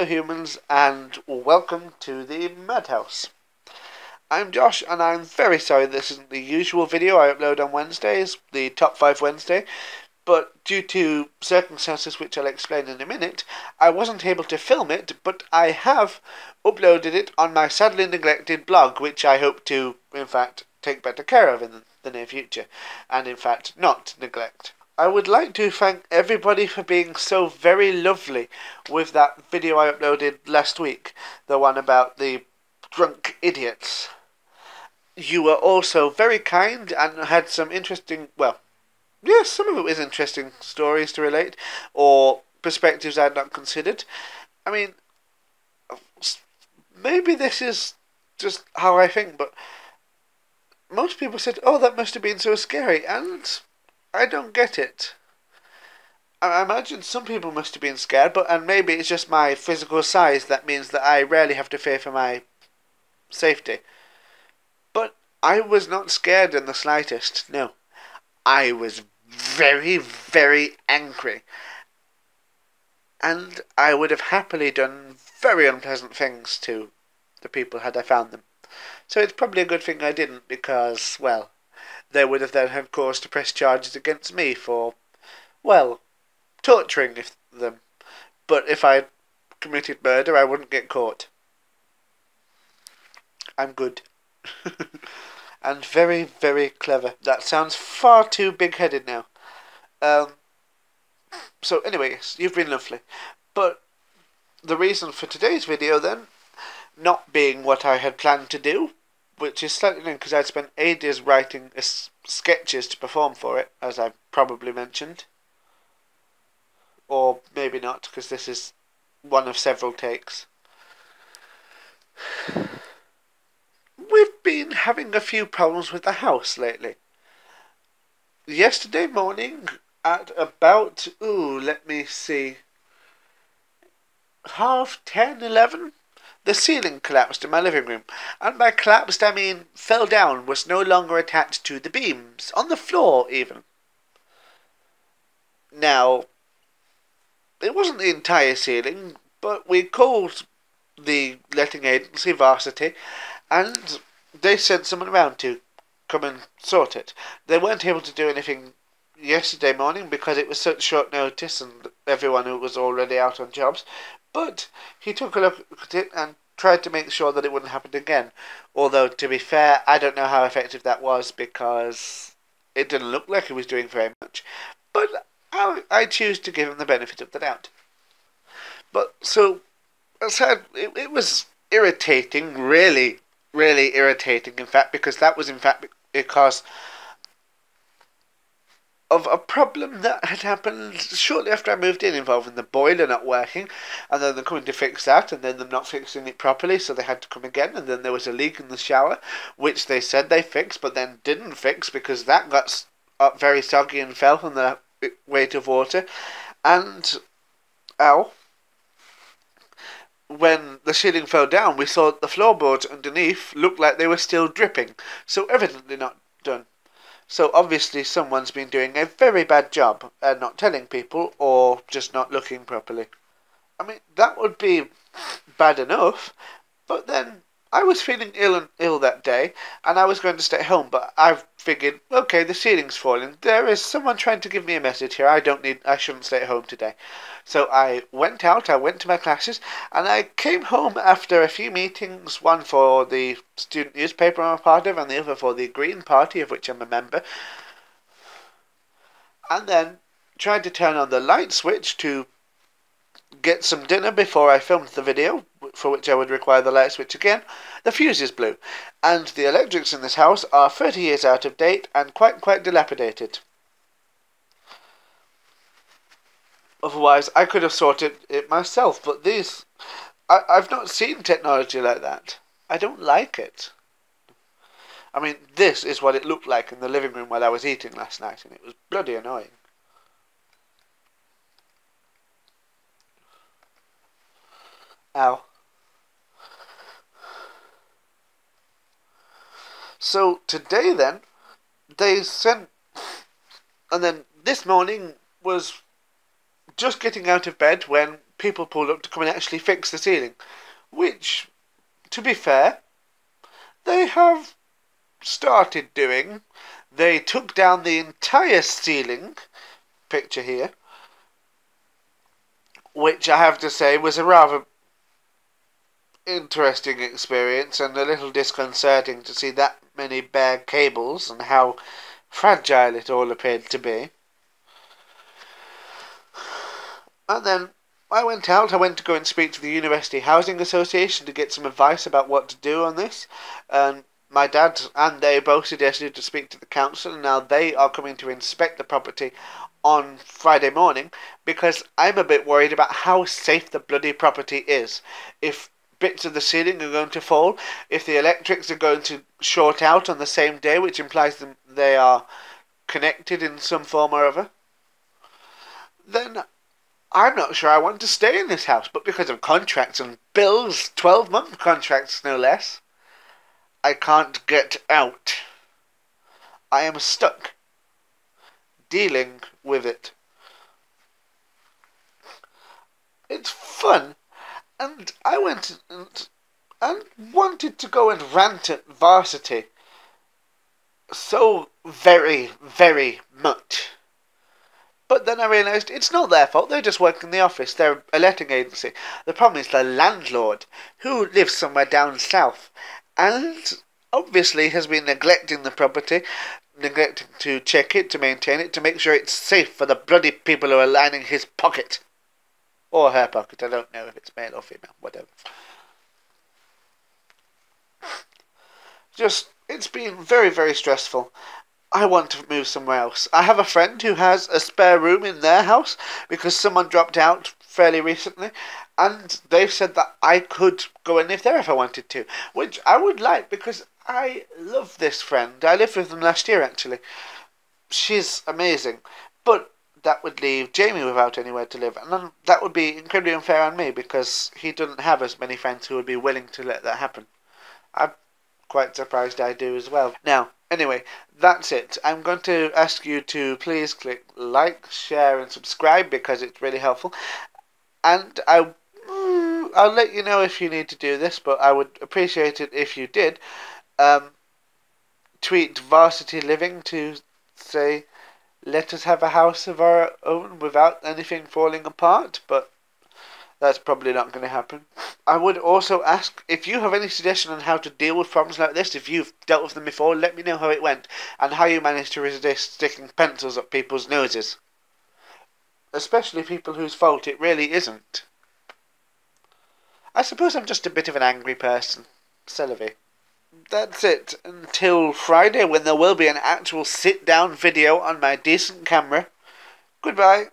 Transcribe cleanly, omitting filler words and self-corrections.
Hello humans, and welcome to the Madhouse. I'm Josh, and I'm very sorry this isn't the usual video I upload on Wednesdays, the Top 5 Wednesday, but due to circumstances which I'll explain in a minute, I wasn't able to film it, but I have uploaded it on my sadly neglected blog, which I hope to, in fact, take better care of in the near future, and in fact, not neglect. I would like to thank everybody for being so very lovely with that video I uploaded last week, the one about the drunk idiots. You were also very kind and had some interesting, well, yes, some of it was interesting stories to relate, or perspectives I had not considered. I mean, maybe this is just how I think, but most people said, oh, that must have been so scary, and I don't get it. I imagine some people must have been scared, and maybe it's just my physical size that means that I rarely have to fear for my safety. But I was not scared in the slightest, no. I was very, very angry. And I would have happily done very unpleasant things to the people had I found them. So it's probably a good thing I didn't, because, well, they would have then had cause to press charges against me for, well, torturing them. But if I committed murder, I wouldn't get caught. I'm good. And very, very clever. That sounds far too big-headed now. So anyways, you've been lovely. But the reason for today's video then, not being what I had planned to do, which is slightly new because I'd spent ages writing sketches to perform for it, as I probably mentioned. Or maybe not, because this is one of several takes. We've been having a few problems with the house lately. Yesterday morning at about, let me see, 10:30, 11, the ceiling collapsed in my living room. And by collapsed, I mean fell down, was no longer attached to the beams, on the floor even. Now, it wasn't the entire ceiling, but we called the letting agency, Varsity, and they sent someone around to come and sort it. They weren't able to do anything yesterday morning because it was such short notice and everyone who was already out on jobs, but he took a look at it and tried to make sure that it wouldn't happen again. Although, to be fair, I don't know how effective that was because it didn't look like he was doing very much. But I choose to give him the benefit of the doubt. But, so, aside, it was irritating, really, really irritating, in fact, because that was, in fact, because of a problem that had happened shortly after I moved in, involving the boiler not working, and then them coming to fix that, and then them not fixing it properly, so they had to come again, and then there was a leak in the shower, which they said they fixed, but then didn't fix, because that got very soggy and fell from the weight of water, and, when the ceiling fell down, we saw that the floorboards underneath looked like they were still dripping, so evidently not done. So obviously someone's been doing a very bad job at not telling people or just not looking properly. I mean, that would be bad enough, but then I was feeling ill that day, and I was going to stay at home, but I figured, okay, the ceiling's falling. There is someone trying to give me a message here. I shouldn't stay at home today. So I went out, I went to my classes, and I came home after a few meetings, one for the student newspaper I'm a part of, and the other for the Green Party, of which I'm a member. And then tried to turn on the light switch to get some dinner before I filmed the video, for which I would require the light switch again. The fuses blew, and the electrics in this house are 30 years out of date and quite dilapidated. Otherwise, I could have sorted it myself, but I've not seen technology like that. I don't like it. I mean, this is what it looked like in the living room while I was eating last night, and it was bloody annoying. Ow. So today then, they sent, and then this morning was just getting out of bed when people pulled up to come and actually fix the ceiling, which, to be fair, they have started doing. They took down the entire ceiling, picture here, which I have to say was a rather interesting experience and a little disconcerting to see that many bare cables and how fragile it all appeared to be. And then I went to go and speak to the University Housing Association to get some advice about what to do on this. And my dad and they both suggested to speak to the council, and now they are coming to inspect the property on Friday morning because I'm a bit worried about how safe the bloody property is. If bits of the ceiling are going to fall, if the electrics are going to short out on the same day, which implies they are connected in some form or other, then I'm not sure I want to stay in this house. But because of contracts and bills, 12-month contracts no less, I can't get out. I am stuck dealing with it. It's fun, and I went and wanted to go and rant at Varsity so very, very much. But then I realised it's not their fault. They just work in the office. They're a letting agency. The problem is the landlord, who lives somewhere down south, and obviously has been neglecting the property, neglecting to check it, to maintain it, to make sure it's safe for the bloody people who are lining his pocket. Or her pocket. I don't know if it's male or female. Whatever. It's been very, very stressful. I want to move somewhere else. I have a friend who has a spare room in their house because someone dropped out fairly recently, and they've said that I could go and live there if I wanted to, which I would like because I love this friend. I lived with them last year, actually. She's amazing, but that would leave Jamie without anywhere to live, and that would be incredibly unfair on me because he doesn't have as many friends who would be willing to let that happen. I'm quite surprised I do as well. Now, anyway, that's it. I'm going to ask you to please click like, share and subscribe because it's really helpful. And I'll let you know if you need to do this, but I would appreciate it if you did. Tweet Varsity Living to say, let us have a house of our own without anything falling apart, but that's probably not going to happen. I would also ask if you have any suggestion on how to deal with problems like this. If you've dealt with them before, let me know how it went and how you managed to resist sticking pencils up people's noses. Especially people whose fault it really isn't. I suppose I'm just a bit of an angry person. Celery. That's it. Until Friday when there will be an actual sit-down video on my decent camera. Goodbye.